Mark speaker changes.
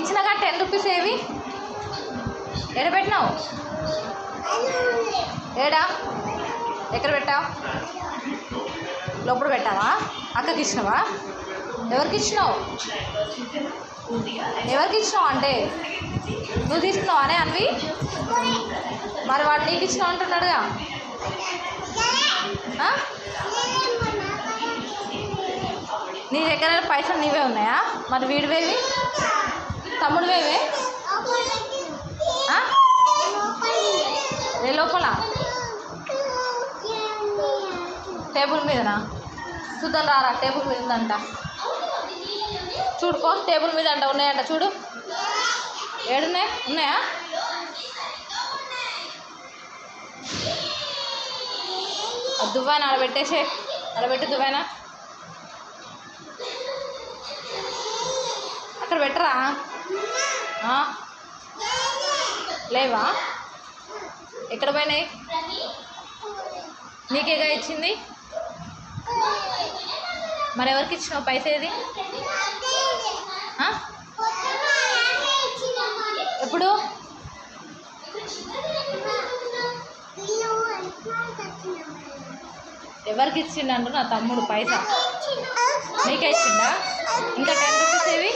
Speaker 1: ఇచ్చినగా 10 rupees ఏవి ఎక్కడ పెట్టినావు? ఏడా ఎక్కడ పెట్టావు? లోపల పెట్టావా? అక్కకి ఇచ్చినావా? ఎవరికి ఇచ్చినావు? ఎవరికి ఇచ్చినావు అంటే నువ్వు తీసుకున్నావా అనే అన్వి? మరి వాడు నీకు ఇచ్చినావు అంటున్నాడుగా. నీ దగ్గర పైసలు నీవే ఉన్నాయా? మరి వీడివేవి? తమ్ముడివేవే? ఏ లోపల? టేబుల్ మీదనా? చూద్దాం రారా. టేబుల్ మీద ఉందంట చూడుకో. టేబుల్ మీద అంట ఉన్నాయంట చూడు. ఏడున్నాయి? ఉన్నాయా? దువ్వానా అలా పెట్టేసే. అలా పెట్టి దువ్వానా అక్కడ పెట్టరా? లేవా? ఎక్కడ పోయినాయి? నీకేగా ఇచ్చింది? మరి ఎవరికి ఇచ్చినావు పైసా? ఏది? ఎప్పుడు? ఎవరికి ఇచ్చిండు నా తమ్ముడు పైసా? నీకే ఇచ్చిండా? ఇంకా 10 రూపీస్ ఏవి?